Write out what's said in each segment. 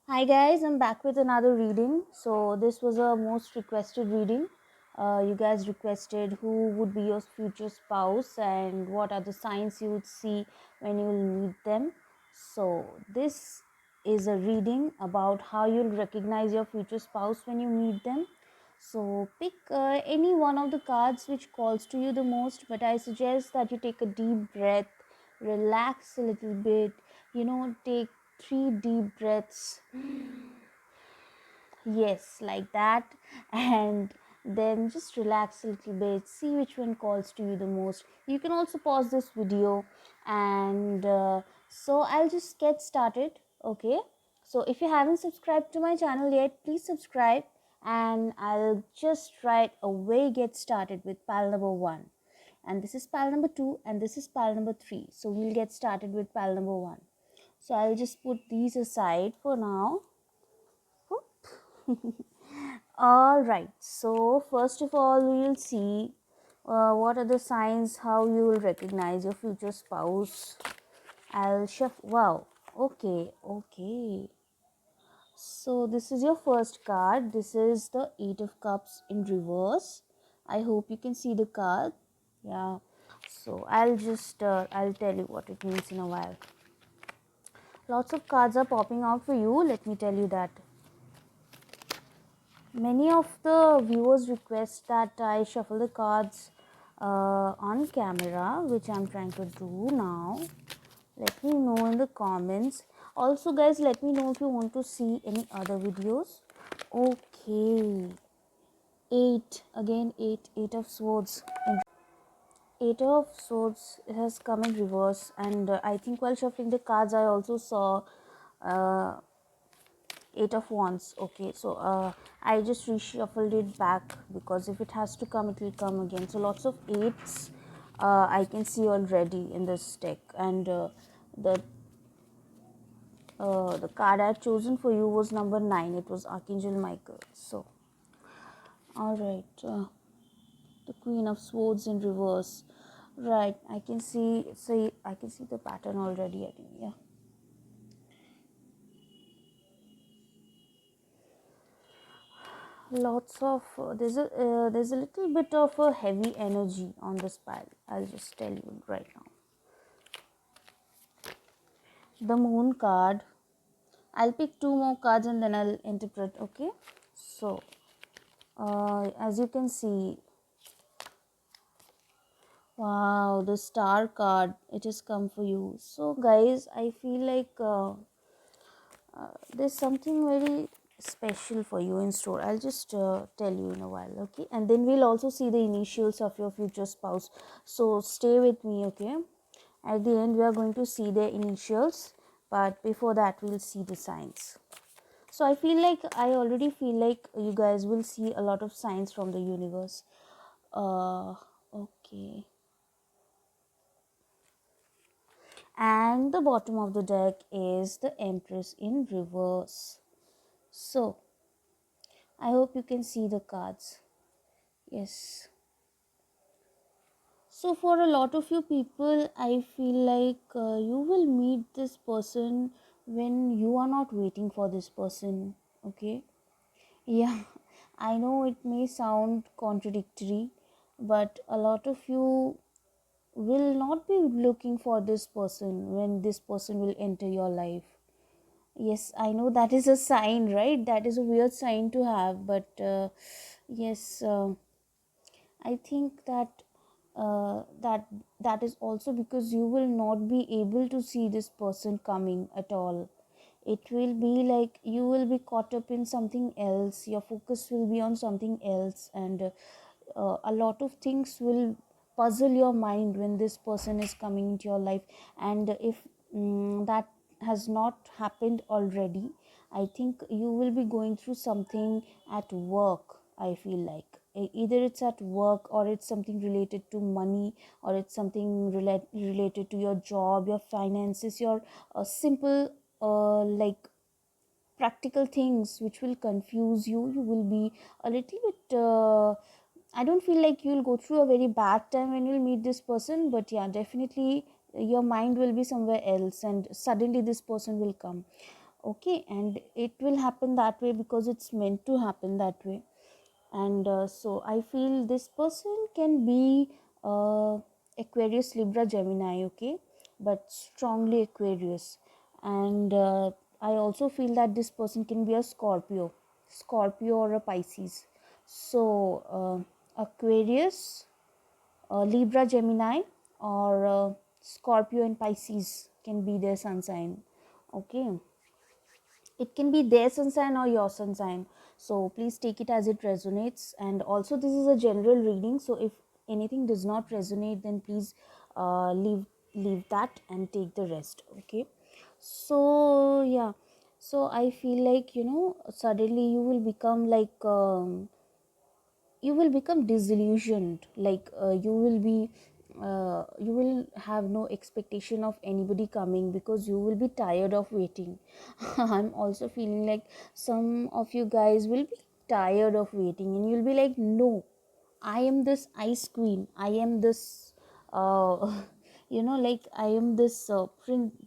Hi guys, I'm back with another reading. So this was a most requested reading. You guys requested who would be your future spouse and what are the signs you would see when you will meet them. So this is a reading about how you'll recognize your future spouse when you meet them. So pick any one of the cards which calls to you the most, but I suggest that you take a deep breath, relax a little bit, take three deep breaths, yes, like that, and then just relax a little bit, see which one calls to you the most. You can also pause this video, and so I'll just get started. Okay, so if you haven't subscribed to my channel yet, please subscribe, and I'll just right away get started with pile number 1, and this is pile number 2, and this is pile number 3. So we'll get started with pile number 1. So I'll just put these aside for now. All right, so first of all, we will see what are the signs how you will recognize your future spouse. I'll shuffle. Wow, okay. So this is your first card. This is the Eight of Cups in reverse. I hope you can see the card. Yeah, so I'll tell you what it means in a while. Lots of cards are popping out for you, let me tell you that. Many of the viewers request that I shuffle the cards on camera, which I'm trying to do now. Let me know in the comments. Also guys, let me know if you want to see any other videos. Okay, 8 again, 8 of swords. Eight of swords has come in reverse, and I think while shuffling the cards I also saw uh, Eight of Wands. Okay, so I just reshuffled it back because if it has to come, it will come again. So lots of eights I can see already in this deck, and the the card I had chosen for you was number 9. It was Archangel Michael. So all right, the Queen of Swords in reverse. Right, I can see I can see the pattern already. I think, yeah. Lots of there's a little bit of a heavy energy on this pile. I'll just tell you right now. The Moon card. I'll pick two more cards and then I'll interpret. Okay, so as you can see, wow, the Star card, it has come for you. So guys, I feel like there's something very special for you in store. I'll just tell you in a while. Okay, and then we'll also see the initials of your future spouse, so stay with me. Okay, at the end we are going to see the initials, but before that we'll see the signs. So I already feel like you guys will see a lot of signs from the universe. Okay, and the bottom of the deck is the Empress in reverse. So I hope you can see the cards. Yes. So, for a lot of you people, I feel like you will meet this person when you are not waiting for this person. Okay. Yeah, I know it may sound contradictory, but a lot of you will not be looking for this person when this person will enter your life. Yes, I know that is a sign, right? That is a weird sign to have, but yes. I think that is also because you will not be able to see this person coming at all. It will be like you will be caught up in something else. Your focus will be on something else, and a lot of things will puzzle your mind when this person is coming into your life. And if that has not happened already, I think you will be going through something at work. I feel like either it's at work, or it's something related to money, or it's something related to your job, your finances, your simple like practical things which will confuse you. You will be a little bit I don't feel like you'll go through a very bad time when you'll meet this person, but yeah, definitely your mind will be somewhere else and suddenly this person will come. Okay, and it will happen that way because it's meant to happen that way. And so I feel this person can be uh, Aquarius, Libra, Gemini, okay, but strongly Aquarius. And I also feel that this person can be a Scorpio or a Pisces. So Aquarius, Libra, Gemini, or Scorpio and Pisces can be their sun sign. Okay, it can be their sun sign or your sun sign, so please take it as it resonates. And also, this is a general reading, so if anything does not resonate, then please leave that and take the rest. Okay, so yeah, so I feel like, suddenly you will become disillusioned, like you will have no expectation of anybody coming because you will be tired of waiting. I'm also feeling like some of you guys will be tired of waiting, and you'll be like, no, I am this ice queen, I am this uh, like I am this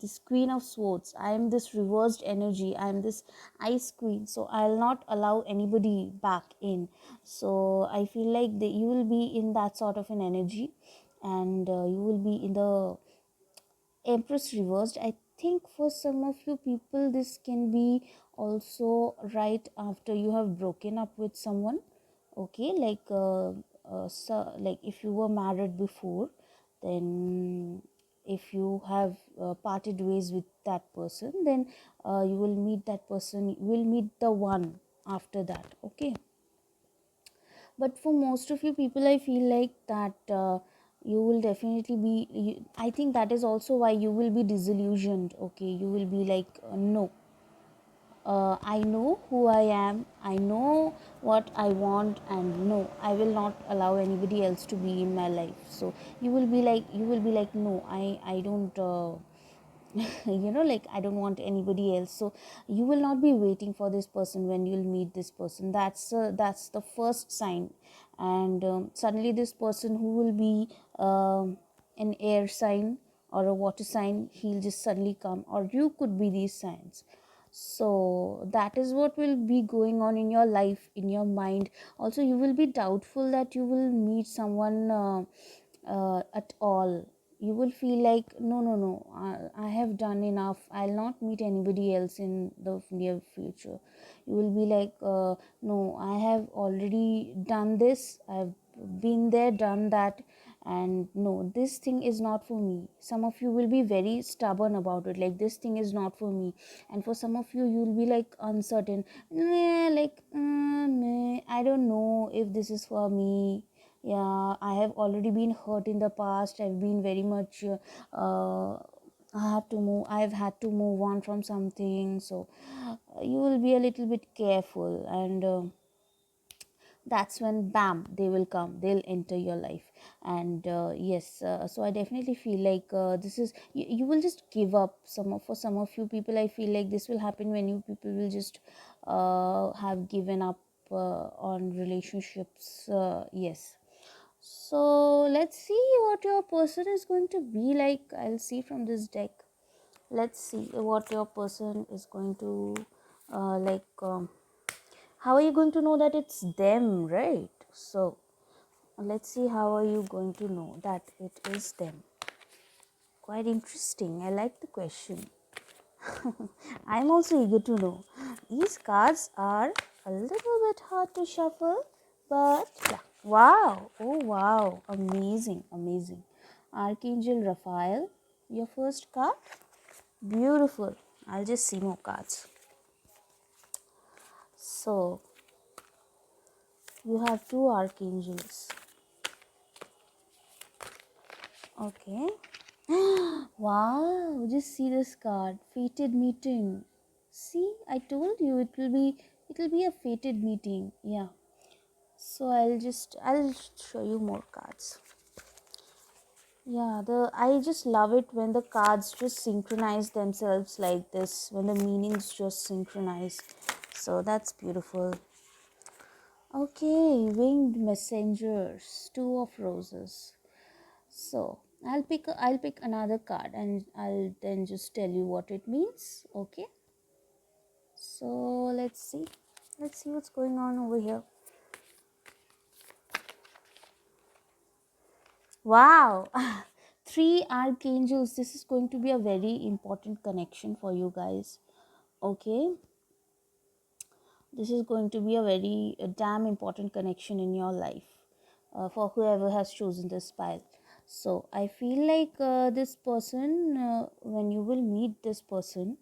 this queen of swords, I am this reversed energy, I am this ice queen, so I'll not allow anybody back in. So I feel like you will be in that sort of an energy, and you will be in the Empress reversed. I think for some of you people this can be also right after you have broken up with someone. Okay, like so, like if you were married before, then if you have parted ways with that person, then you will meet that person, you will meet the one after that. Okay, but for most of you people, I feel like that you will definitely be I think that is also why you will be disillusioned. Okay, you will be like, no, I know who I am, I know what I want, and no, I will not allow anybody else to be in my life. So you will be like, no, I don't like I don't want anybody else. So you will not be waiting for this person. When you'll meet this person, that's the first sign. And suddenly this person who will be an air sign or a water sign, he'll just suddenly come, or you could be these signs. So that is what will be going on in your life, in your mind. Also, you will be doubtful that you will meet someone at all. You will feel like, no, no, no, I have done enough, I'll not meet anybody else in the near future. You will be like, no, I have already done this, I've been there, done that, and no, this thing is not for me. Some of you will be very stubborn about it, like this thing is not for me. And for some of you, you'll be like uncertain, nah, like nah, I don't know if this is for me. Yeah, I have already been hurt in the past, I've been very much I've had to move on from something. So you will be a little bit careful, and that's when bam, they will come, they'll enter your life. And yes, so I definitely feel like this is you will just give up. For some of you people, I feel like this will happen when you people will just have given up on relationships. Yes, so let's see what your person is going to be like. I'll see from this deck. Let's see what your person is going to how are you going to know that it's them, right? So let's see, how are you going to know that it is them? Quite interesting. I like the question. I'm also eager to know. These cards are a little bit hard to shuffle, but yeah. Wow. Oh, wow. Amazing. Amazing. Archangel Raphael, your first card. Beautiful. I'll just see more cards. So, you have two archangels. Okay. Wow, just see this card. Fated meeting. See, I told you it will be a fated meeting. Yeah. So I'll show you more cards. Yeah, the I just love it when the cards just synchronize themselves like this, when the meanings just synchronize. So that's beautiful. Okay, winged messengers, two of roses. So I'll pick another card, and I'll then just tell you what it means. Okay. So let's see what's going on over here. Wow. Three archangels. This is going to be a very important connection for you guys. Okay, this is going to be a damn important connection in your life, for whoever has chosen this pile. So I feel like this person, when you will meet this person,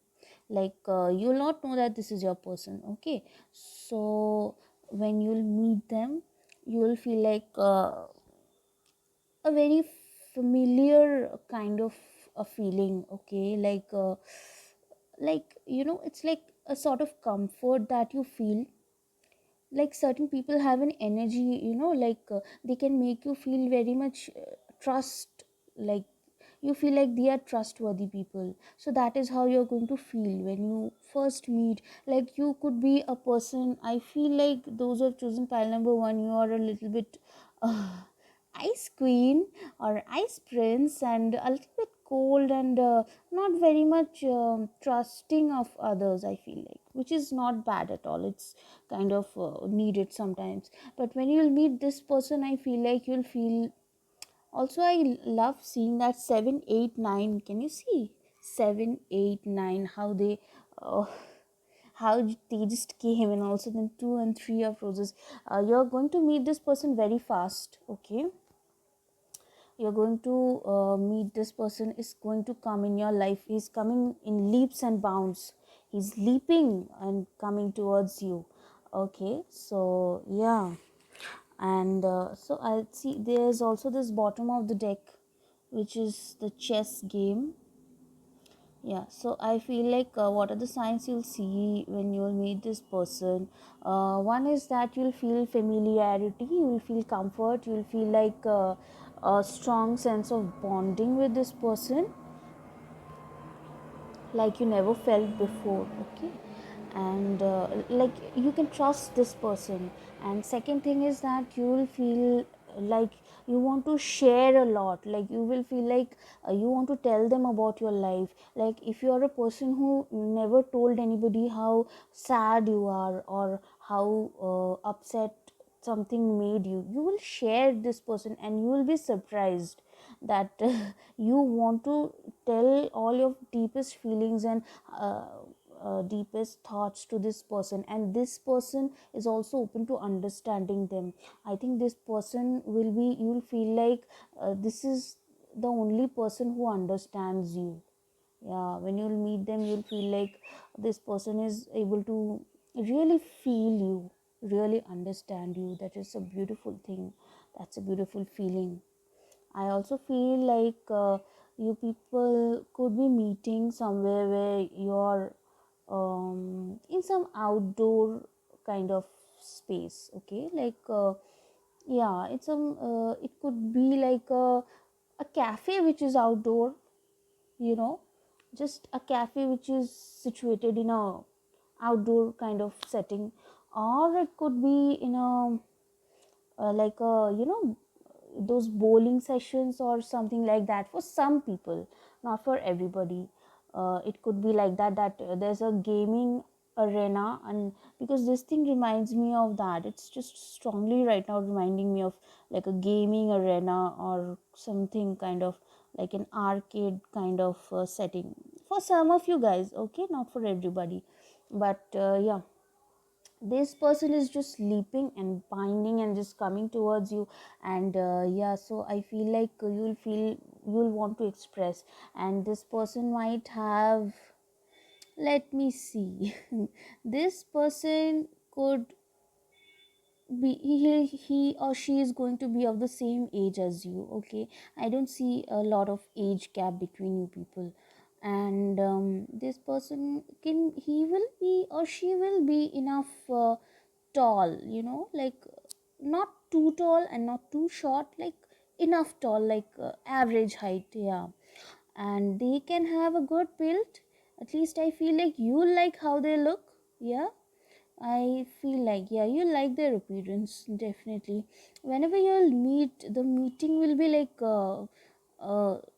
like you will not know that this is your person. Okay, so when you'll meet them, you will feel like a very familiar kind of a feeling. Okay, like it's like a sort of comfort that you feel. Like certain people have an energy, like they can make you feel very much trust, like you feel like they are trustworthy people. So that is how you're going to feel when you first meet. Like you could be a person, I feel like those who have chosen pile number 1, you are a little bit uh, ice queen or ice prince, and a little bit cold, and not very much trusting of others, I feel like, which is not bad at all. It's kind of needed sometimes. But when you'll meet this person, I feel like you'll feel. Also, I love seeing that 7, 8, 9. Can you see 7, 8, 9? How they, uh, how they just came, and also then 2 and 3 of roses. You're going to meet this person very fast. Okay, you're going to meet this person is going to come in your life. He's coming in leaps and bounds. He's leaping and coming towards you. Okay, so yeah, and so I see there's also this bottom of the deck, which is the chess game. Yeah, so I feel like what are the signs you'll see when you'll meet this person? One is that you'll feel familiarity, you'll feel comfort, you'll feel like a strong sense of bonding with this person, like you never felt before. Okay, and like you can trust this person. And second thing is that you will feel like you want to share a lot, like you will feel like you want to tell them about your life. Like if you are a person who never told anybody how sad you are, or how upset something made you, you will share this person, and you will be surprised that you want to tell all your deepest feelings and uh, deepest thoughts to this person, and this person is also open to understanding them. I think this person will be, you will feel like this is the only person who understands you. Yeah, when you'll meet them, you'll feel like this person is able to really feel you, really understand you. That is a beautiful thing. That's a beautiful feeling. I also feel like you people could be meeting somewhere where you're in some outdoor kind of space. Okay, like yeah, it could be like a cafe which is outdoor, you know, just a cafe which is situated in a outdoor kind of setting, or it could be in a like a, those bowling sessions or something like that for some people, not for everybody. It could be like that there's a gaming arena, and because this thing reminds me of that, it's just strongly right now reminding me of like a gaming arena or something kind of like an arcade kind of setting for some of you guys. Okay, not for everybody, but yeah, this person is just leaping and binding and just coming towards you. And yeah, so I feel like you'll want to express. And this person might have, let me see, this person could be, he or she is going to be of the same age as you. Okay, I don't see a lot of age gap between you people. And this person can, he will be or she will be enough tall, like not too tall and not too short, like enough tall, like average height. Yeah, and they can have a good build. At least I feel like you like how they look. Yeah, I feel like, yeah, you like their appearance, definitely. Whenever you'll meet, the meeting will be like,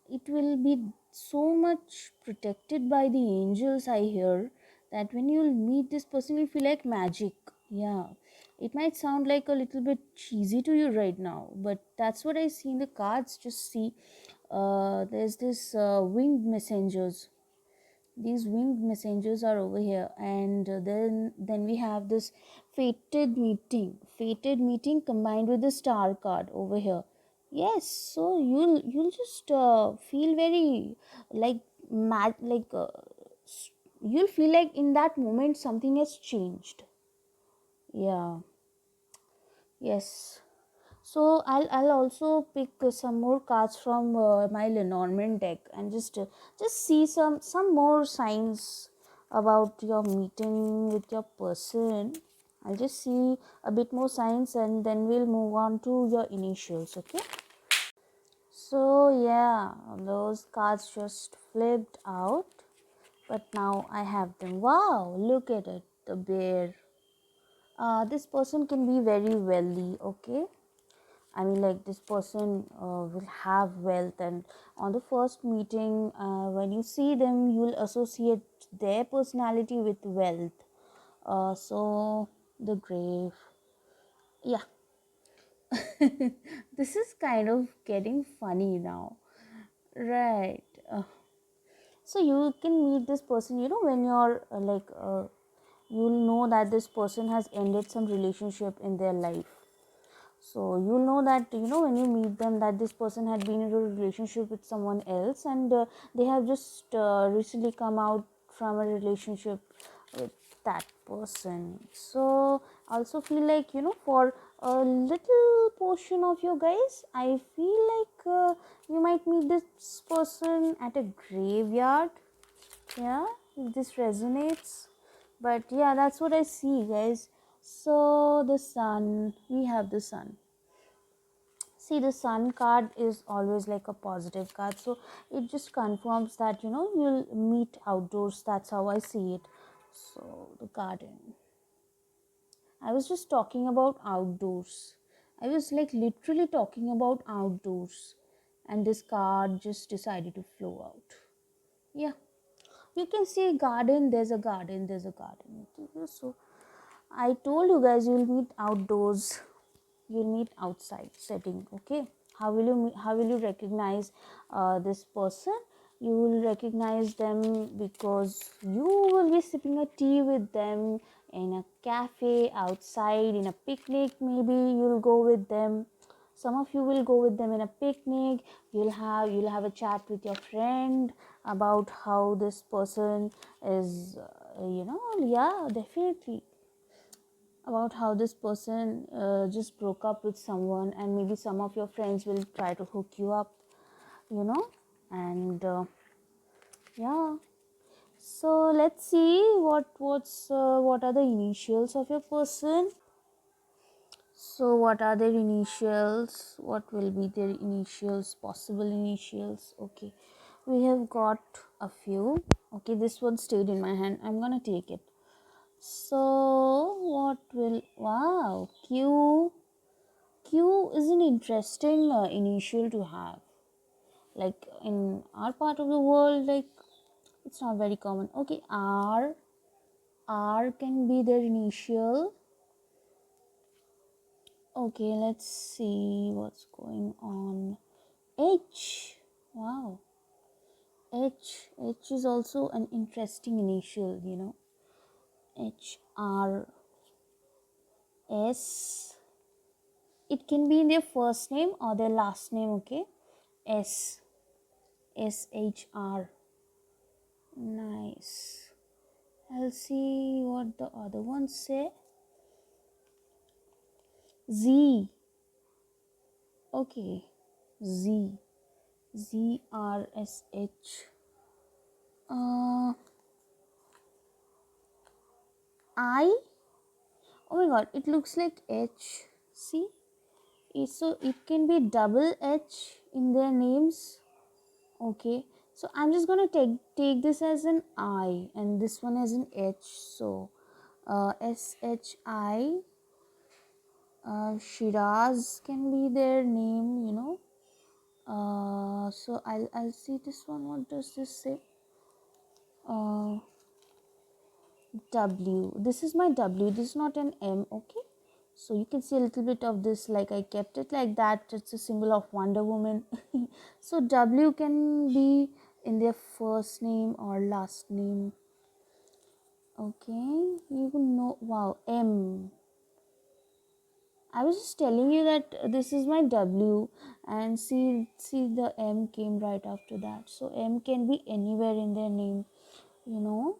it will be so much protected by the angels, I hear. that when you'll meet this person, you feel like magic. Yeah, it might sound like a little bit cheesy to you right now, but that's what I see in the cards. Just see, there's this winged messengers. These winged messengers are over here, and then we have this fated meeting combined with the star card over here. Yes, so you'll just feel very like mad, like you'll feel like in that moment something has changed. Yeah. Yes. So I'll also pick some more cards from my Lenormand deck, and just see some more signs about your meeting with your person. I'll just see a bit more signs, and then we'll move on to your initials. Okay. So yeah, those cards just flipped out, but now I have them. Wow, look at it, the bear. This person can be very wealthy. Okay, I mean, like, this person will have wealth, and on the first meeting, when you see them, you will associate their personality with wealth. So, the grave, yeah, this is kind of getting funny now, right? So, you can meet this person, when you're you'll know that this person has ended some relationship in their life. So you'll know that, when you meet them, that this person had been in a relationship with someone else, and they have just recently come out from a relationship with that person. So I also feel like, for a little portion of you guys, I feel like you might meet this person at a graveyard. Yeah, if this resonates, but yeah, that's what I see, guys. So the sun, we have the sun. See, the sun card is always like a positive card, so it just confirms that, you'll meet outdoors. That's how I see it. So the garden, I was just talking about outdoors. I was like literally talking about outdoors, and this card just decided to flow out. Yeah, you can see garden, there's a garden, there's a garden. So I told you guys, you'll meet outdoors, you'll meet outside setting. Okay, how will you recognize this person? You will recognize them because you will be sipping a tea with them in a cafe, outside, in a picnic. Maybe you'll go with them. Some of you will go with them in a picnic. You'll have a chat with your friend about how this person is, yeah, definitely, about how this person just broke up with someone, and maybe some of your friends will try to hook you up, and yeah. So let's see what are the initials of your person. So what are their initials? What will be their initials? Possible initials. Okay, we have got a few. Okay, this one stayed in my hand. I'm gonna take it. So what will, wow, Q is an interesting initial to have. Like in our part of the world, like it's not very common. Okay, R can be their initial. Okay, let's see what's going on. H, wow, H is also an interesting initial. HRS. It can be in their first name or their last name. Okay, S SHR. Nice. I'll see what the other ones say. Z. Okay. Z. ZRSH. I. Oh my god, it looks like H. See? So it can be double H in their names. Okay. So I'm just gonna take this as an I and this one as an H. So SHI. Shiraz can be their name. So I'll see this one. What does this say? W. This is my W. This is not an M, okay? So you can see a little bit of this, like I kept it like that. It's a symbol of Wonder Woman. So W can be in their first name or last name. Okay, you know, wow, M. I was just telling you that this is my W, and see the M came right after that. So M can be anywhere in their name, you know.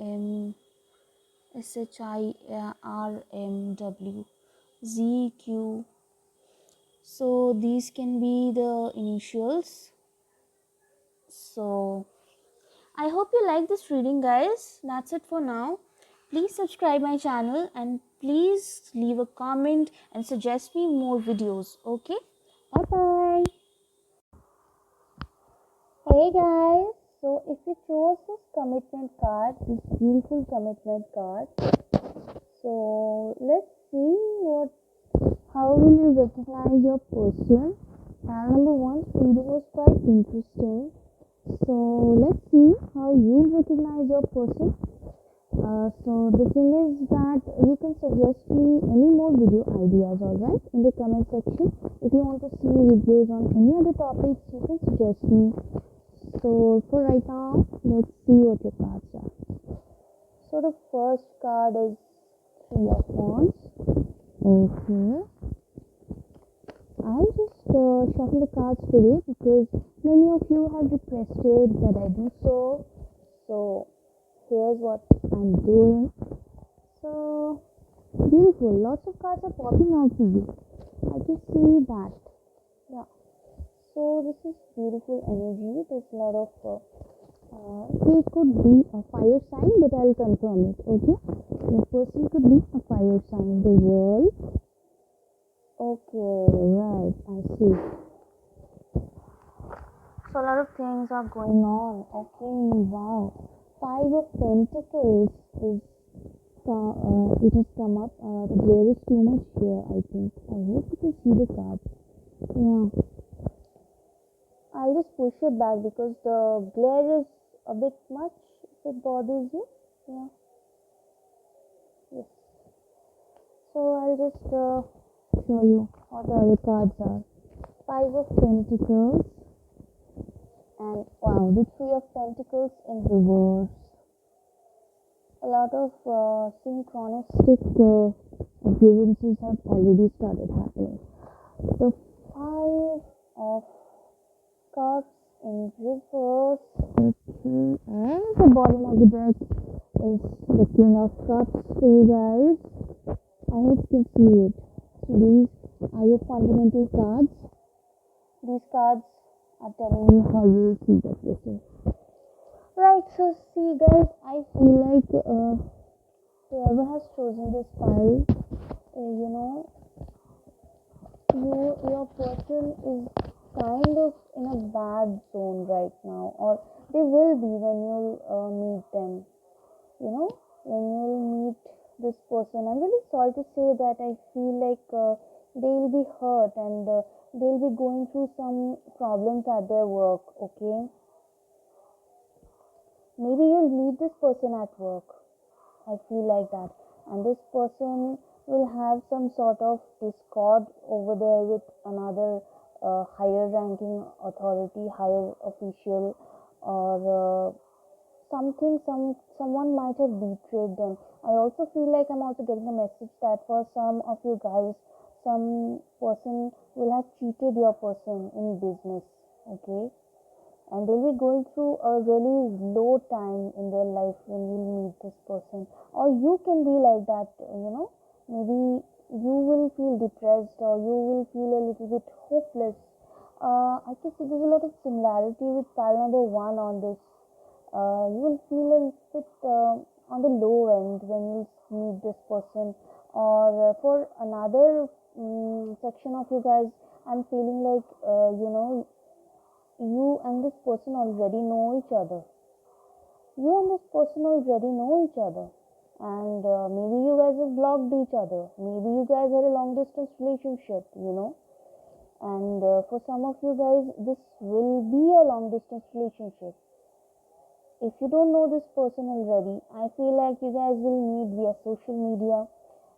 M SHIRMW ZQ. So these can be the initials. So I hope you like this reading, guys. That's it for now. Please subscribe my channel and please leave a comment and suggest me more videos. Okay, bye bye. Hey guys, so if you chose this commitment card, this beautiful commitment card, so let's see what how will you recognize your person. And number one, reading was quite interesting. So let's see how you recognize your person. So the thing is that you can suggest me any more video ideas, alright, in the comment section. If you want to see videos on any other topics, you can suggest me. So for right now, let's see what your cards are. So the first card is Three of Wands. Okay. I'll just shuffle the cards today because many of you have requested that I do so. So here's what I'm doing. So beautiful. Lots of cards are popping out for you. I can see that. Yeah. So this is beautiful energy. There's a lot of. They could be a fire sign, but I'll confirm it. Okay. The person could be a fire sign. The world. Okay. Right. I see. So a lot of things are going on. Okay, wow. Five of Pentacles is it has come up. The glare is too much here, I think. I hope you can see the card. Yeah. I'll just push it back because the glare is a bit much. If it bothers you. Yeah. Yes. So I'll just show you what the other cards are. Five of Pentacles. And wow, the Three of Pentacles in reverse. A lot of synchronistic occurrences have already started happening. The Five of Cups in reverse. Okay, and the bottom of the deck is the King of Cups for you guys. I hope you can see it. So these are your fundamental cards. These cards are telling me how you will see that person. Right, so see guys, I feel like whoever has chosen this file, you know, your person is kind of in a bad zone right now, or they will be when you'll meet them. You know, when you'll meet this person, I'm really sorry to say that I feel like they'll be hurt and they'll be going through some problems at their work. Okay, maybe you'll meet this person at work. I feel like that. And this person will have some sort of discord over there with another higher ranking authority, higher official, or someone might have betrayed them. I also feel like I'm also getting a message that for some of you guys, some person will have cheated your person in business. Okay, and they'll be going through a really low time in their life when you meet this person, or you can be like that, you know, maybe you will feel depressed or you will feel a little bit hopeless. I can see there's a lot of similarity with pile number one on this. You will feel a little bit on the low end when you meet this person, or for another section of you guys, I'm feeling like you know, you and this person already know each other. You and this person already know each other. And maybe you guys have blocked each other. Maybe you guys had a long distance relationship, you know. And for some of you guys, this will be a long distance relationship. if you don't know this person already, I feel like you guys will meet via social media,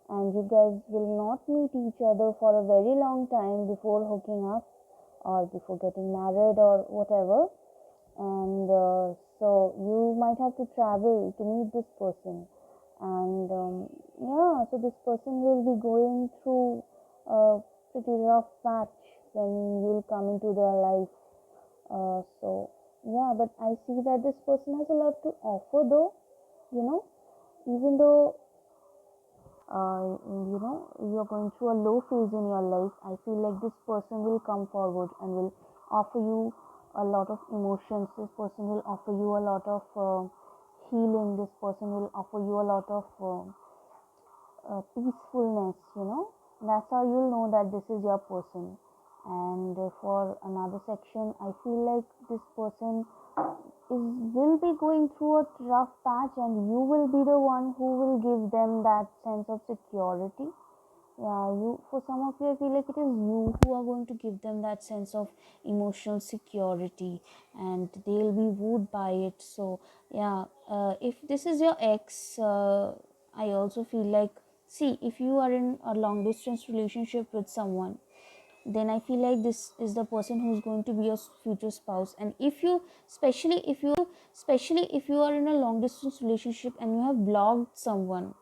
and you guys will not meet each other for a very long time before hooking up or before getting married or whatever. And so you might have to travel to meet this person. And yeah, so this person will be going through a pretty rough patch when you'll come into their life. So yeah, but I see that this person has a lot to offer, though, you know, even though you're going through a low phase in your life, I feel like this person will come forward and will offer you a lot of emotions. This person will offer you a lot of healing. This person will offer you a lot of peacefulness. That's how you'll know that this is your person. And for another section, I feel like this person will be going through a rough patch, and you will be the one who will give them that sense of security. Yeah, you, for some of you, I feel like it is you who are going to give them that sense of emotional security, and they'll be wooed by it. So yeah, if this is your ex, I also feel like, see, if you are in a long distance relationship with someone, then I feel like this is the person who's going to be your future spouse. And if you, especially if you are in a long distance relationship and you have blocked someone,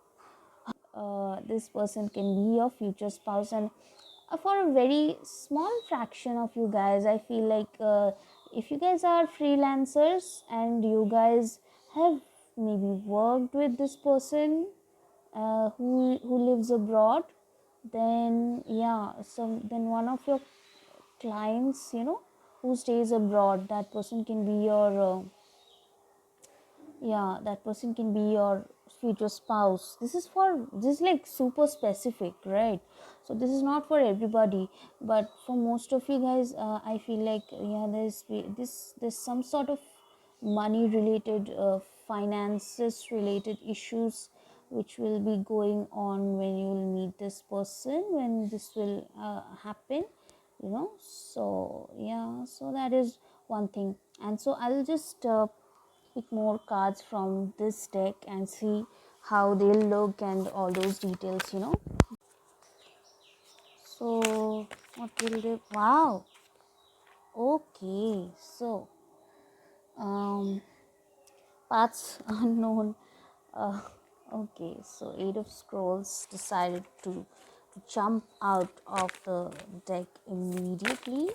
this person can be your future spouse. And for a very small fraction of you guys, I feel like, if you guys are freelancers and you guys have maybe worked with this person, who lives abroad, then yeah, so then one of your clients, who stays abroad, that person can be your yeah, that person can be your future spouse. This is like super specific, right? So this is not for everybody, but for most of you guys, I feel like, yeah, there's some sort of money related, finances related issues which will be going on when you will meet this person, when this will happen, so yeah, so that is one thing. And so I'll just pick more cards from this deck and see how they'll look and all those details. So what will they, wow, okay, so um paths unknown. uh, okay, so Eight of Scrolls decided to jump out of the deck immediately,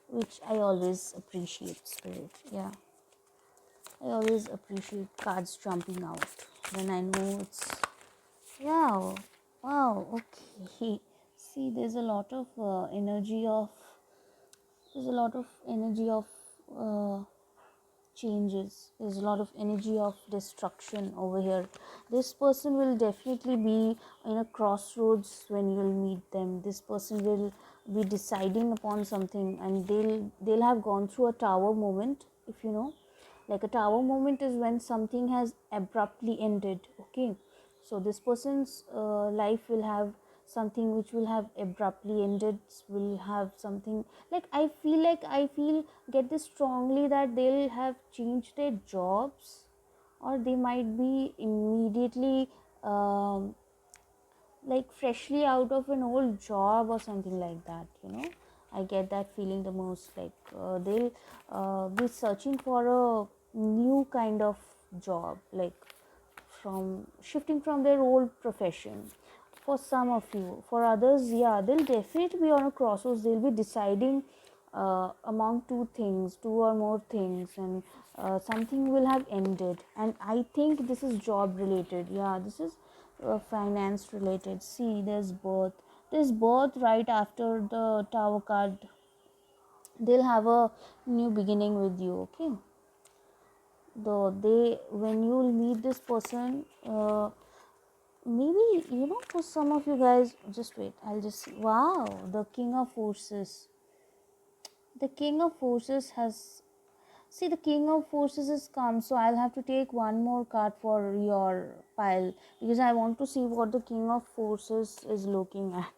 which I always appreciate, Spirit. Yeah, I always appreciate cards jumping out when I know it's, wow, wow, okay. See, there's a lot of energy of uh, changes. There's a lot of energy of destruction over here. This person will definitely be in a crossroads when you'll meet them. This person will be deciding upon something, and they'll have gone through a tower moment, if you know. Like, a tower moment is when something has abruptly ended. Okay, so this person's life will have something which will have abruptly ended, will have something, like, I feel get this strongly that they'll have changed their jobs, or they might be immediately like freshly out of an old job or something like that. I get that feeling the most, like, they'll be searching for a new kind of job, like from shifting from their old profession. For some of you, for others, yeah, they'll definitely be on a crossroads. They'll be deciding among two things, two or more things, and something will have ended. And I think this is job related. Yeah, this is finance related. See, there's birth right after the Tower card. They'll have a new beginning with you. Okay, though they, when you will meet this person, maybe, for some of you guys, just wait, I'll just see. Wow, the King of Forces. The King of Forces has, see, the King of Forces has come, so I'll have to take one more card for your pile, because I want to see what the King of Forces is looking at.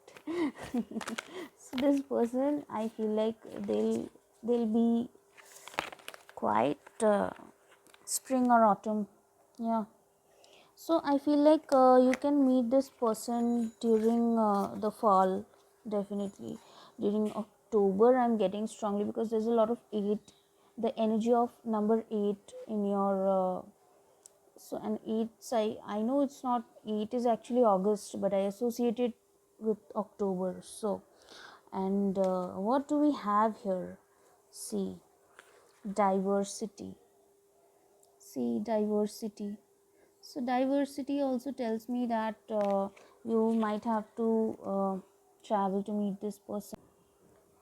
So this person, I feel like they'll be quite spring or autumn. Yeah, so I feel like you can meet this person during the fall. Definitely during October I'm getting strongly, because there's a lot of 8, the energy of number 8 in your so and 8, I know it's not 8 is actually August, but I associate it with October. So and what do we have here? See, diversity. See, diversity. So diversity also tells me that you might have to travel to meet this person.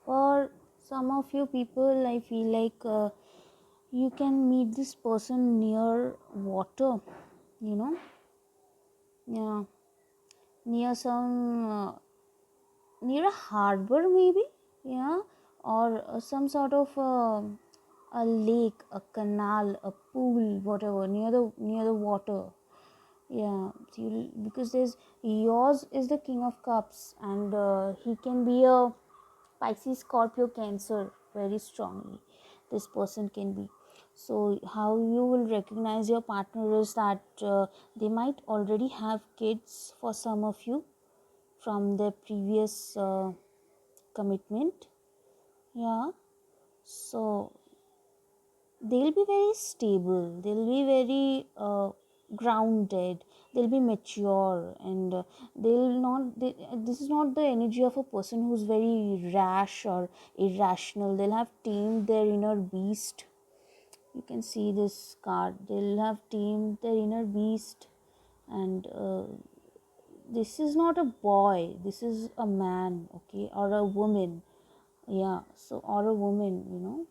For some of you people, I feel like you can meet this person near water, you know. Yeah, near some near a harbor maybe. Yeah, or some sort of a lake, a canal, a pool, whatever, near the water. Yeah, so because there's yours is the King of Cups, and he can be a Pisces, Scorpio, Cancer very strongly. This person can be. So how you will recognize your partner is that they might already have kids for some of you from their previous commitment. Yeah, so they'll be very stable, they'll be very grounded, they'll be mature, and this is not the energy of a person who's very rash or irrational. They'll have tamed their inner beast. You can see this card, they'll have tamed their inner beast. And this is not a boy, this is a man, okay, or a woman. Yeah, so or a woman,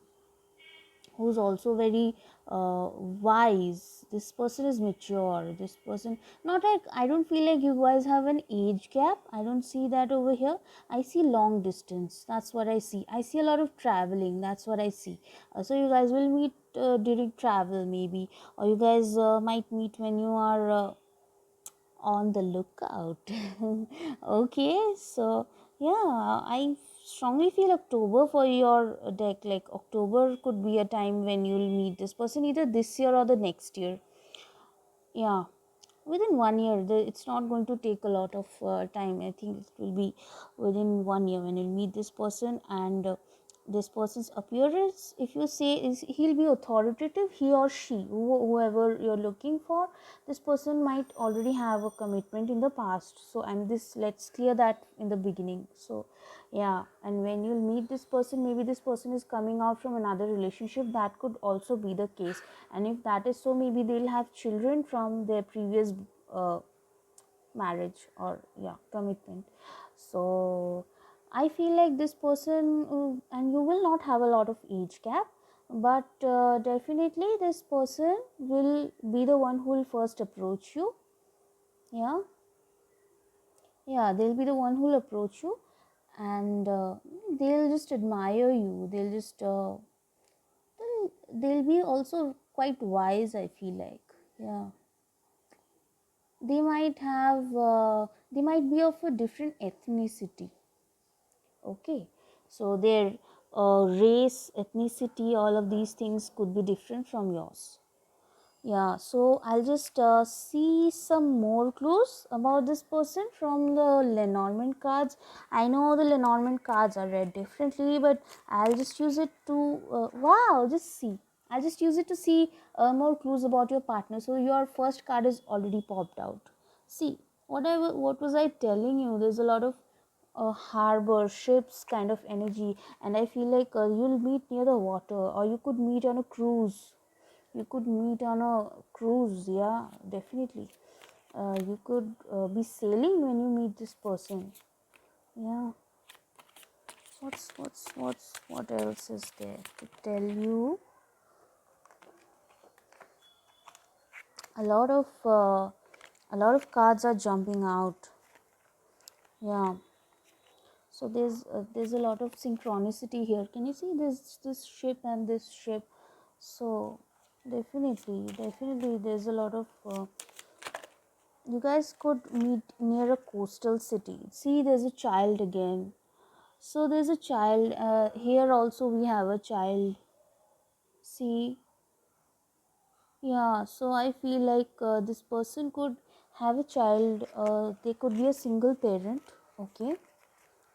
who's also very wise. This person is mature. This person, not like, I don't feel like you guys have an age gap. I don't see that over here. I see long distance. That's what I see. I see a lot of traveling. That's what I see. So you guys will meet during travel maybe, or you guys might meet when you are on the lookout. Okay, so yeah, I strongly feel October for your deck. Like October could be a time when you'll meet this person either this year or the next year. Yeah, within 1 year. It's not going to take a lot of time. I think it will be within 1 year when you'll meet this person. And this person's appearance, if you say, is he'll be authoritative. He or she, whoever you're looking for, this person might already have a commitment in the past. So and this, let's clear that in the beginning. So yeah, and when you'll meet this person, maybe this person is coming out from another relationship. That could also be the case. And if that is so, maybe they'll have children from their previous uh, marriage or yeah, commitment. So I feel like this person, and you will not have a lot of age gap, but definitely this person will be the one who will first approach you. Yeah, yeah, they'll be the one who will approach you. And they'll just admire you. They'll be also quite wise, I feel like. Yeah, they might be of a different ethnicity. Okay, so their race, ethnicity, all of these things could be different from yours. Yeah, so I'll just see some more clues about this person from the Lenormand cards. I know the Lenormand cards are read differently, but I'll just use it to wow, just see. I'll just use it to see more clues about your partner. So your first card is already popped out. See, what was I telling you? There's a lot of harbor ships kind of energy, and I feel like you'll meet near the water, or you could meet on a cruise. You could meet on a cruise. Yeah, definitely. You could be sailing when you meet this person. Yeah, what else is there to tell you? A lot of cards are jumping out. Yeah, so there's a lot of synchronicity here. Can you see this ship and this ship? So definitely there's a lot of you guys could meet near a coastal city. See, there's a child again. So there's a child here also. We have a child. See, Yeah, so I feel like this person could have a child. They could be a single parent. Okay.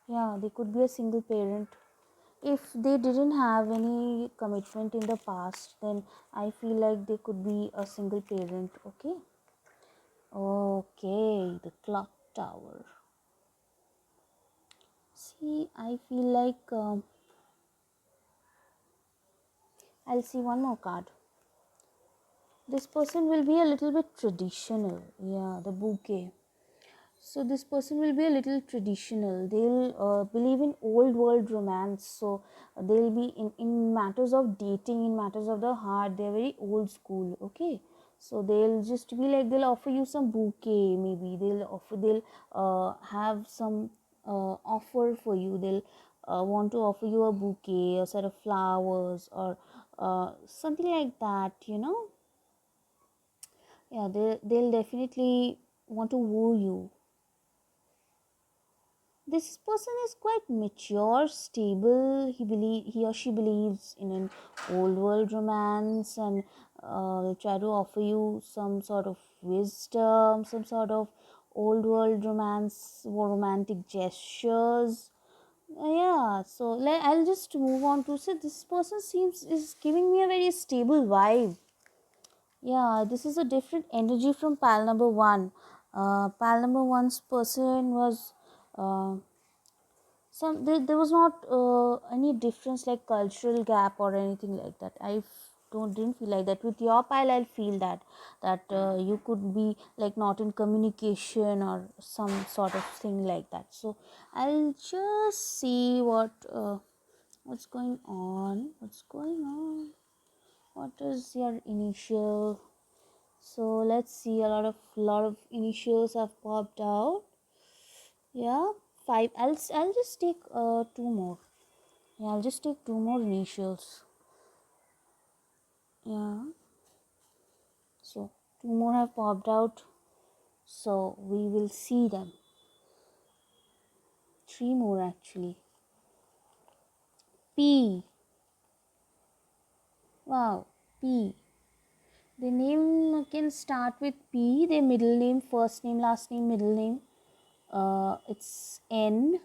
Yeah, they could be a single parent. If they didn't have any commitment in the past, then I feel like they could be a single parent. Okay. Okay, the clock tower. See, I feel like I'll see one more card. This person will be a little bit traditional. Yeah, the bouquet. So this person will be a little traditional. They'll believe in old world romance. So they'll be in matters of dating, in matters of the heart. They're very old school. Okay. So they'll just be like, they'll offer you some bouquet. Maybe they'll have some offer for you. They'll want to offer you a bouquet, a set of flowers, or something like that. Yeah, they'll definitely want to woo you. This person is quite mature, stable. He or she believes in an old world romance, and they try to offer you some sort of wisdom, some sort of old world romance, or romantic gestures. Yeah, so I'll just move on to say this person seems is giving me a very stable vibe. Yeah, this is a different energy from pal number one. Pal number one's person was. There was not any difference like cultural gap or anything like that. Didn't feel like that. With your pile I'll feel that you could be like not in communication or some sort of thing like that. So I'll just see what's going on. What is your initial? So let's see, a lot of initials have popped out. Yeah, five. I'll just take two more. Yeah, I'll just take two more initials. Yeah, so two more have popped out. So we will see them. Three more actually. P. Wow, P. The name can start with P. Their middle name, first name, last name, middle name. It's N.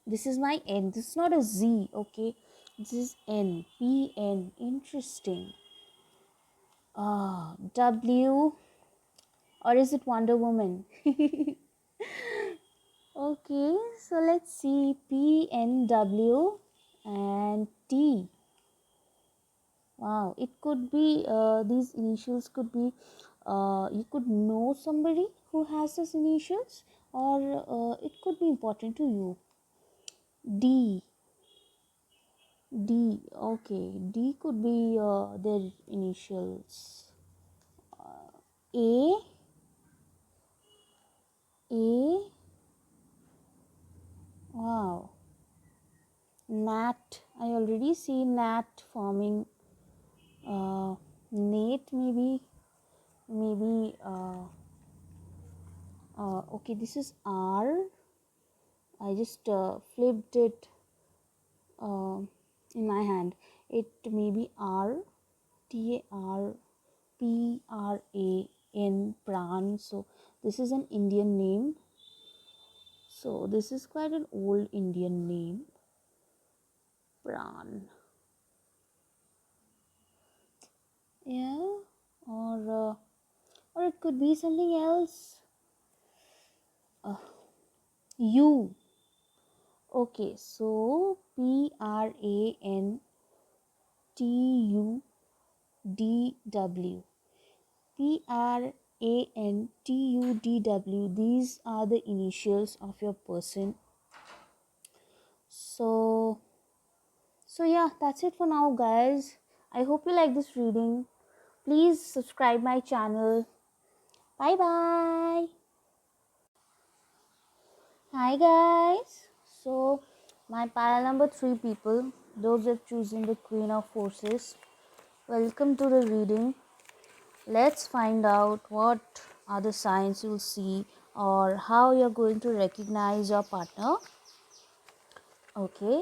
This is my N. This is not a Z. Okay, this is N. P N. Interesting. W, or is it Wonder Woman? Okay, so let's see, P N W and T. Wow, it could be these initials could be you could know somebody who has these initials, or it could be important to you. D. D. Okay, D could be their initials. A. A. Wow. Nat. I already see Nat forming. Nate, maybe okay, this is R. I just flipped it uh, in my hand. It may be R, T A R P R A N, Pran. So this is an Indian name. So this is quite an old Indian name, Pran. Yeah, or it could be something else. U. Okay, so P R A N T U D W. P R A N T U D W. These are the initials of your person. So yeah, that's it for now, guys. I hope you like this reading. Please subscribe my channel. Bye bye. Hi guys. So my pile number 3 people, those who have chosen the Queen of Forces, welcome to the reading. Let's find out what are the signs you'll see or how you're going to recognize your partner. Okay,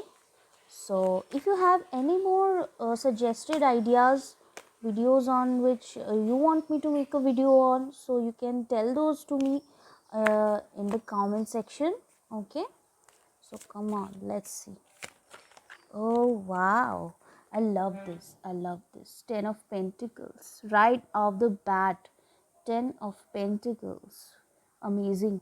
so if you have any more suggested ideas videos on which you want me to make a video on, so you can tell those to me in the comment section. Okay, so come on, let's see. Oh wow, I love this. I love this. 10 of Pentacles. Right off the bat. 10 of Pentacles. Amazing.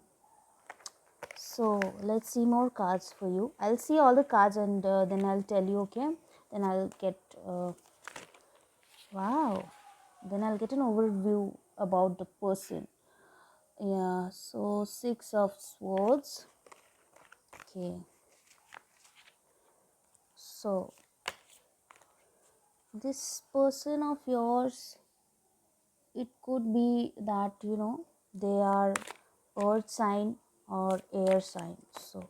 So let's see more cards for you. I'll see all the cards and then I'll tell you, okay? Then I'll get, wow. Then I'll get an overview about the person. Yeah, so 6 of Swords. Okay. So this person of yours, it could be that they are earth sign or air sign, so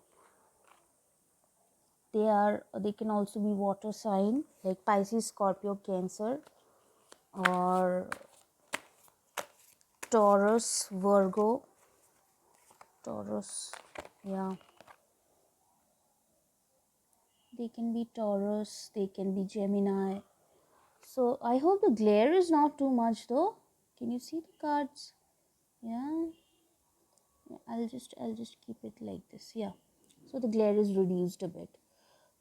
they can also be water sign like Pisces, Scorpio, Cancer, or Taurus, Virgo. Taurus, yeah, they can be Taurus, they can be Gemini. So I hope the glare is not too much though. Can you see the cards? Yeah, yeah, I'll just keep it like this. Yeah, so the glare is reduced a bit.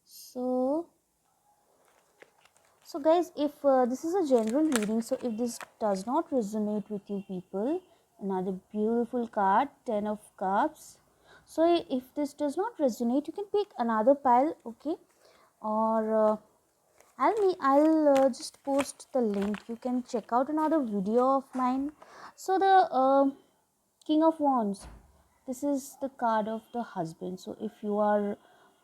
So guys, if this is a general reading, so if this does not resonate with you people, another beautiful card, 10 of Cups. So if this does not resonate, you can pick another pile, okay? Or I'll just post the link. You can check out another video of mine. So the King of Wands, this is the card of the husband. So if you are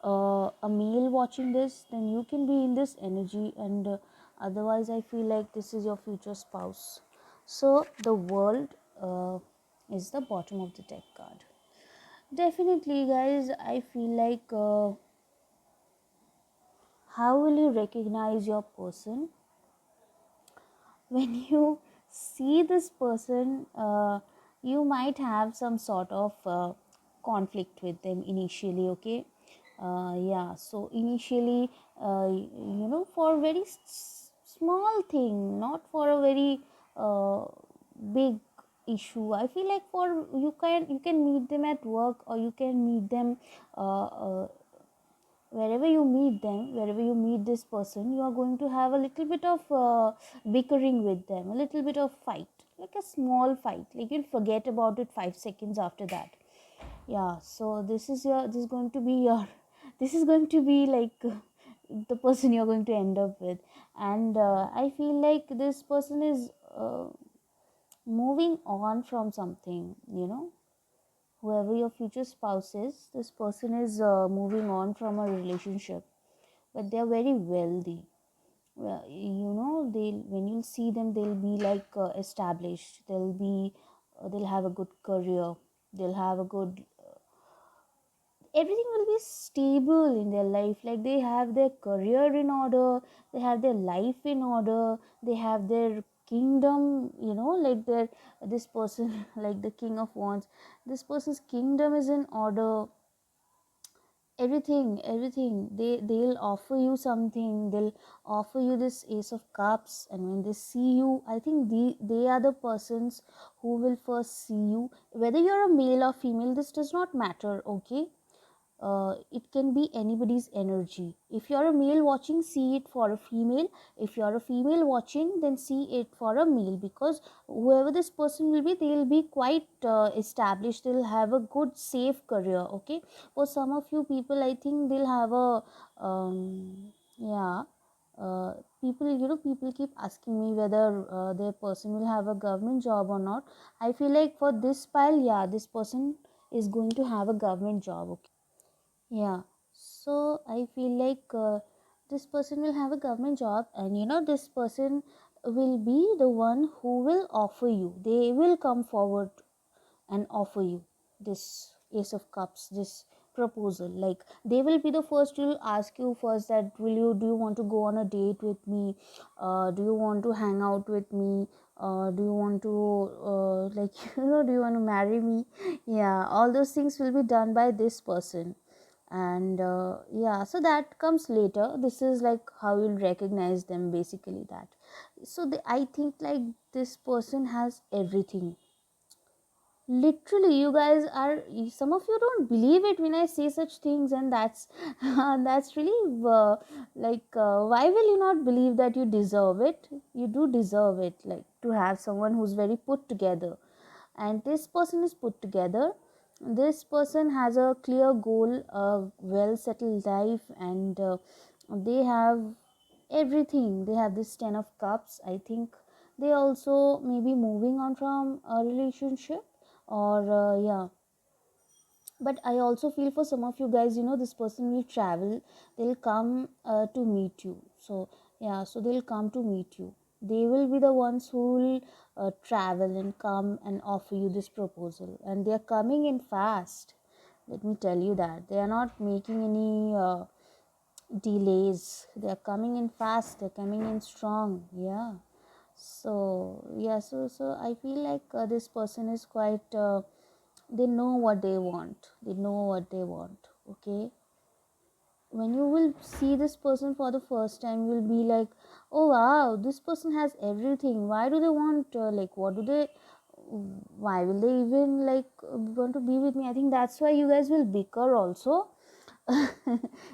a male watching this, then you can be in this energy, and otherwise I feel like this is your future spouse. So the World is the bottom of the deck card. Definitely guys, I feel like how will you recognize your person? When you see this person, you might have some sort of conflict with them initially, okay? Yeah, so initially, for very small thing, not for a very big issue. I feel like for you can meet them at work, or you can meet them wherever you meet this person, you are going to have a little bit of bickering with them, a little bit of fight, like a small fight, like you'll forget about it 5 seconds after that. Yeah, so this is going to be your this is going to be like the person you're going to end up with. And I feel like this person is moving on from something, whoever your future spouse is, this person is moving on from a relationship, but they are very wealthy. Well, they when you see them, they'll be like established. They'll have a good career. They'll have a good everything will be stable in their life. Like they have their career in order, they have their life in order, they have their kingdom, like this person like the King of Wands, this person's kingdom is in order. Everything, they'll offer you something, they'll offer you this Ace of Cups, and when they see you, I think they are the persons who will first see you. Whether you're a male or female, this does not matter, okay? It can be anybody's energy. If you're a male watching, see it for a female. If you're a female watching, then see it for a male, because whoever this person will be, they'll be quite established, they'll have a good safe career, okay? For some of you people, I think they'll have a yeah, uh, people keep asking me whether their person will have a government job or not. I feel like for this pile, yeah, this person is going to have a government job, okay? Yeah, so I feel like this person will have a government job, and this person will be the one who will offer you. They will come forward and offer you this Ace of Cups, this proposal. Like they will be the first to ask you first that do you want to go on a date with me? Do you want to hang out with me? Do you want to like do you want to marry me? Yeah, all those things will be done by this person. And yeah, so that comes later. This is like how you'll recognize them, basically. That So I think like this person has everything. Literally, you guys are, some of you don't believe it when I say such things, and that's that's really why will you not believe that you deserve it? You do deserve it, like to have someone who's very put together. And this person is put together. This person has a clear goal, a well settled life, and they have everything. They have this 10 of cups. I think they also may be moving on from a relationship, or yeah. But I also feel for some of you guys, this person will travel. They'll come to meet you. So yeah, so they'll come to meet you. They will be the ones who will travel and come and offer you this proposal, and they are coming in fast. Let me tell you that they are not making any delays. They are coming in fast, they're coming in strong. Yeah. So yeah, so I feel like this person is quite they know what they want. They know what they want. Okay. When you will see this person for the first time, you will be like, oh wow, this person has everything. Why do they want like, what do they, why will they even like want to be with me? I think that's why you guys will bicker also.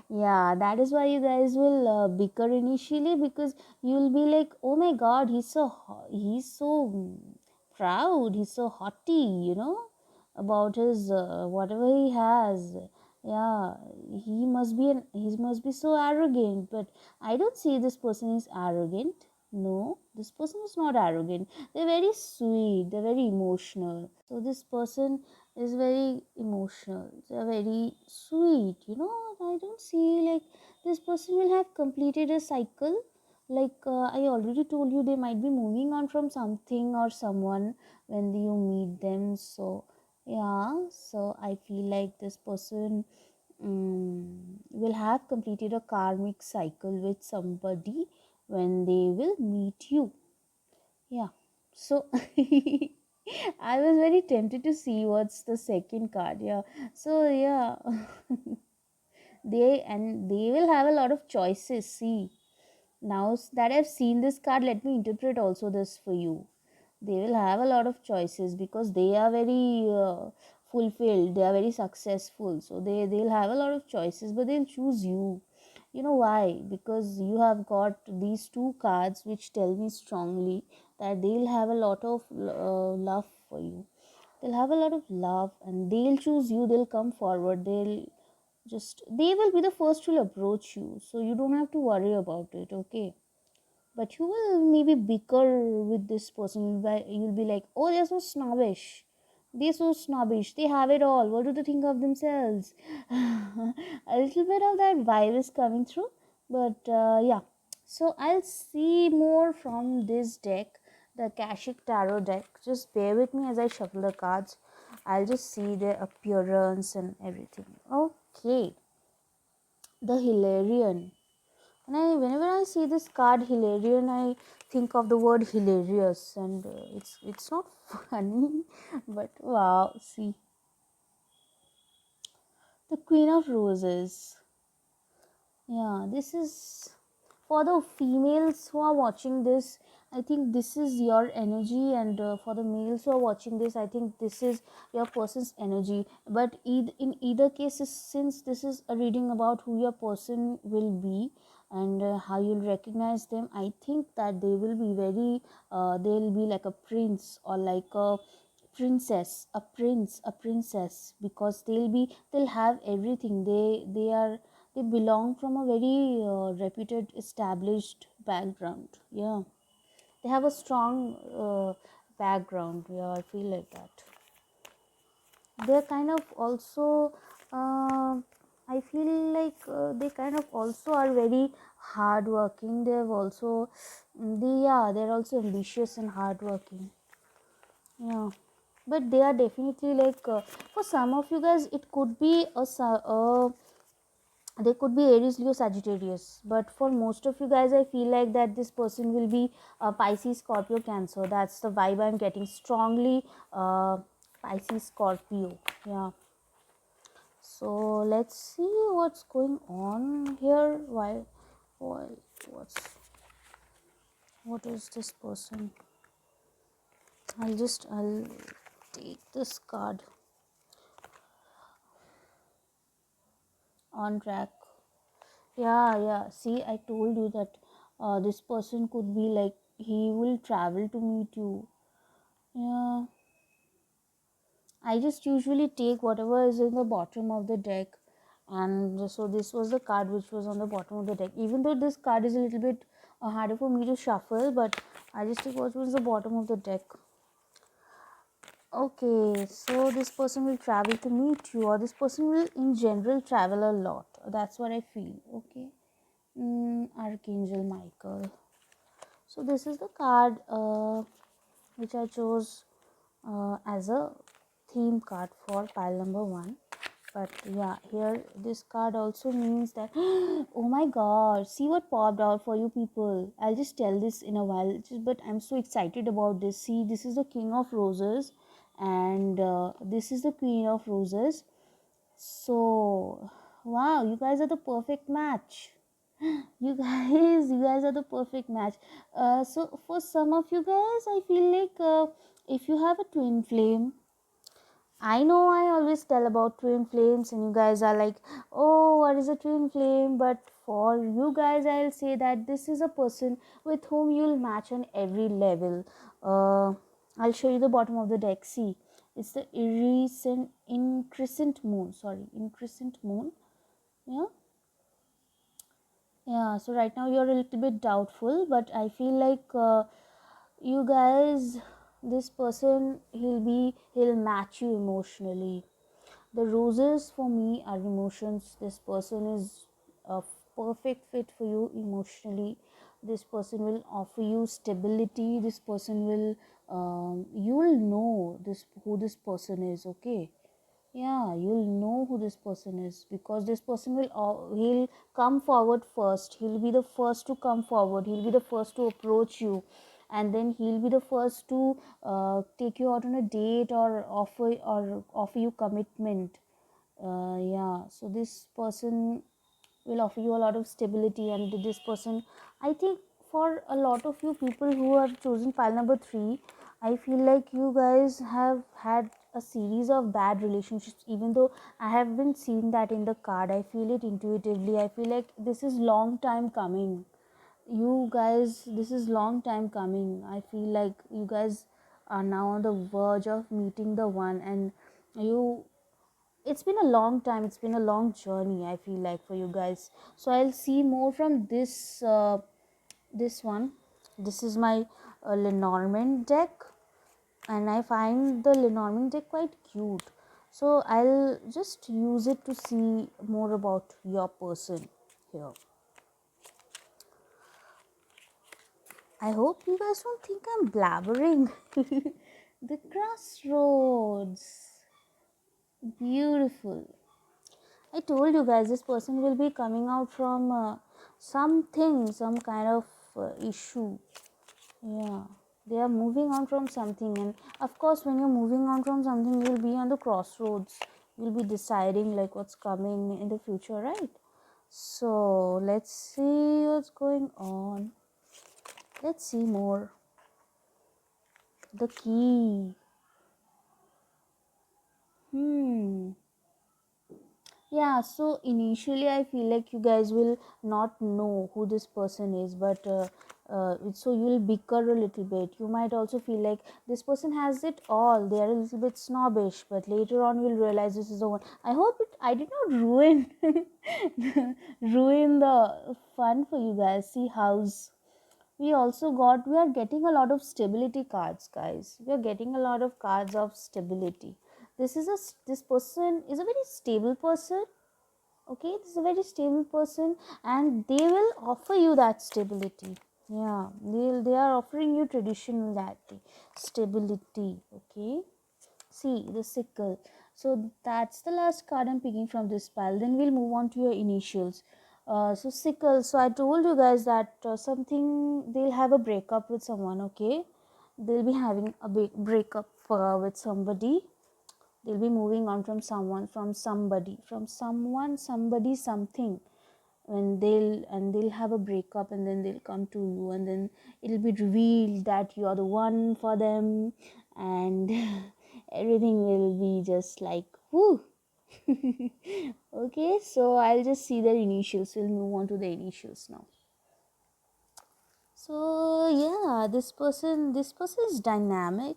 Yeah, that is why you guys will bicker initially, because you'll be like, oh my god, he's so proud, he's so haughty, about his whatever he has. Yeah, he must be so arrogant. But I don't see this person is arrogant. No, this person is not arrogant. They're very sweet, they're very emotional. So this person is very emotional, they're very sweet. I don't see like this person will have completed a cycle. Like I already told you, they might be moving on from something or someone when you meet them. So yeah, so I feel like this person will have completed a karmic cycle with somebody when they will meet you. Yeah. So I was very tempted to see what's the second card. Yeah. So yeah, they will have a lot of choices. See, now that I've seen this card, let me interpret also this for you. They will have a lot of choices because they are very fulfilled. They are very successful. So they'll have a lot of choices, but they'll choose you. You know why? Because you have got these two cards which tell me strongly that they'll have a lot of love for you. They'll have a lot of love and they'll choose you. They'll come forward. They will be the first to approach you. So you don't have to worry about it. Okay. But you will maybe bicker with this person. You'll be like, oh, they're so snobbish. They're so snobbish. They have it all. What do they think of themselves? A little bit of that vibe is coming through. But yeah. So I'll see more from this deck, the Akashic Tarot deck. Just bear with me as I shuffle the cards. I'll just see their appearance and everything. Okay. The Hilarion. Whenever I see this card Hilarion, I think of the word hilarious, and it's not funny, but wow. See, the Queen of Roses. Yeah, this is for the females who are watching this. I think this is your energy, and for the males who are watching this, I think this is your person's energy. But in either cases, since this is a reading about who your person will be and how you'll recognize them, I think that they will be very they'll be like a prince or like a princess, a prince, a princess, because they'll have everything. They belong from a very reputed established background. Yeah, they have a strong background. Yeah, I feel like that. They're kind of also I feel like they kind of also are very hardworking. They've also they're also ambitious and hardworking. Yeah, but they are definitely like for some of you guys it could be they could be Aries, Leo, Sagittarius. But for most of you guys, I feel like that this person will be Pisces, Scorpio, Cancer. That's the vibe I'm getting strongly. Pisces, Scorpio. Yeah. So let's see what's going on here. Why? What's What is this person? I'll take this card. On track. Yeah. See, I told you that this person could be like, he will travel to meet you. Yeah. I just usually take whatever is in the bottom of the deck, and so this was the card which was on the bottom of the deck. Even though this card is a little bit harder for me to shuffle, but I just take what was the bottom of the deck. Okay, so this person will travel to meet you, or this person will in general travel a lot. That's what I feel. Okay. Archangel Michael. So this is the card which I chose as a theme card for pile number 1. But yeah, here this card also means that oh my god, see what popped out for you people. I'll just tell this in a while, but I'm so excited about this. See, this is the King of Roses, and this is the Queen of Roses. So wow, you guys are the perfect match. You guys are the perfect match. So for some of you guys, I feel like if you have a twin flame, I know I always tell about twin flames, and you guys are like, oh, what is a twin flame? But for you guys, I'll say that this is a person with whom you'll match on every level. I'll show you the bottom of the deck. See, it's the increscent moon. Sorry, increscent moon. Yeah. Yeah, so right now you're a little bit doubtful, but I feel like you guys, this person, he'll match you emotionally. The roses for me are emotions. This person is a perfect fit for you emotionally. This person will offer you stability. This person will, you will know this who this person is. Okay, yeah, you'll know who this person is, because this person will he'll come forward first. He'll be the first to come forward. He'll be the first to approach you, and then he'll be the first to take you out on a date, or offer you commitment. Yeah, so this person will offer you a lot of stability, and this person, I think, for a lot of you people who have chosen pile number 3, I feel like you guys have had a series of bad relationships. Even though I haven't seen that in the card, I feel it intuitively. I feel like this is long time coming. You guys, this is long time coming. I feel like you guys are now on the verge of meeting the one, and you, it's been a long time, it's been a long journey, I feel like, for you guys. So I'll see more from this one. This is my Lenormand deck, and I find the Lenormand deck quite cute, so I'll just use it to see more about your person here. I hope you guys don't think I'm blabbering. The Crossroads, beautiful. I told you guys, this person will be coming out from something, some kind of issue. Yeah, they are moving on from something, and of course, when you're moving on from something, you'll be on the crossroads. You'll be deciding like what's coming in the future, right? So let's see what's going on. Let's see more. The key. Hmm. Yeah, so initially I feel like you guys will not know who this person is, but so you'll bicker a little bit. You might also feel like this person has it all. They are a little bit snobbish, but later on you'll realize this is the one. I hope I did not ruin ruin the fun for you guys. See, house. We are getting a lot of stability cards, guys. We are getting a lot of cards of stability. This person is a very stable person. Okay, this is a very stable person, and they will offer you that stability. Yeah, they are offering you traditional that stability. Okay, see the sickle. So that's the last card I'm picking from this pile. Then we'll move on to your initials. So sickle. So I told you guys that something, they'll have a breakup with someone. Okay, they'll be having a big breakup with somebody. They'll be moving on from someone, from somebody, something. when they'll have a breakup, and then they'll come to you, and then it'll be revealed that you are the one for them, and everything will be just like whoo. Okay, so I'll just see their initials. We'll move on to the initials now. So yeah, this person is dynamic.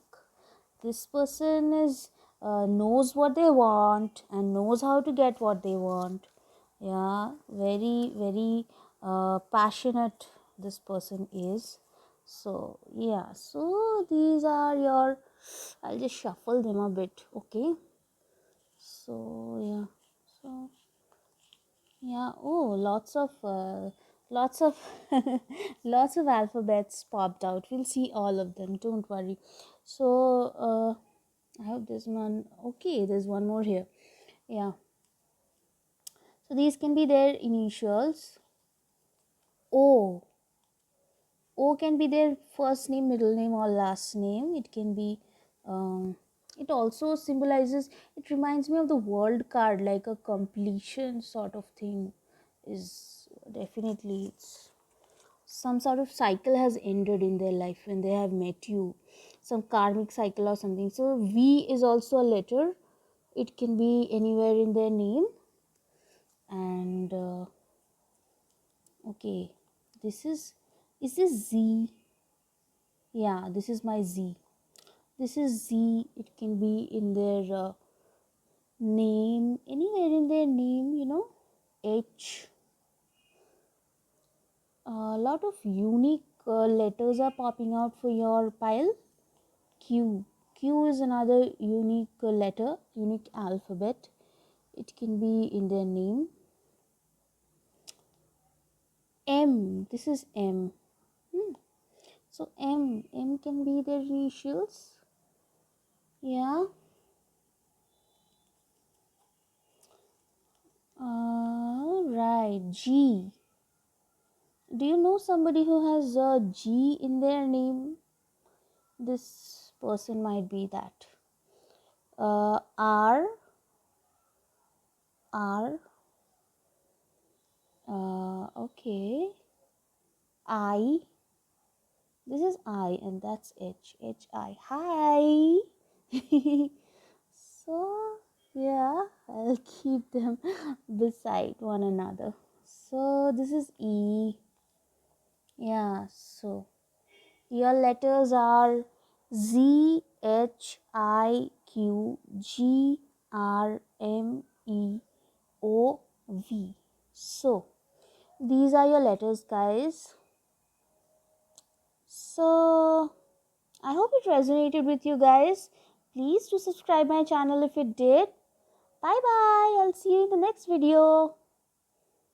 This person is knows what they want and knows how to get what they want. Yeah, very very passionate this person is. So yeah, so these are your, I'll just shuffle them a bit. Okay, so yeah, so yeah, oh, lots of lots of alphabets popped out. We'll see all of them, don't worry. So I hope there's one. Okay, there's one more here. Yeah, so these can be their initials. O. O can be their first name, middle name, or last name. It can be, it also symbolizes, it reminds me of the world card, like a completion sort of thing. Is definitely, it's some sort of cycle has ended in their life when they have met you, some karmic cycle or something. So V is also a letter. It can be anywhere in their name. And okay, this is this Z? Yeah, this is my Z. This is Z. It can be in their name, anywhere in their name, H. A lot of unique letters are popping out for your pile. Q. Q is another unique letter, unique alphabet. It can be in their name. M. This is M. So M can be their initials. Yeah. Right. G. Do you know somebody who has a G in their name? This person might be that. R. R. Okay. I. This is I, and that's H. H I. Hi. So yeah, I'll keep them beside one another. So this is E. Yeah, so your letters are Z, H, I, Q, G, R, M, E, O, V. So these are your letters, guys. So I hope it resonated with you guys. Please do subscribe my channel if it did. Bye bye. I'll see you in the next video.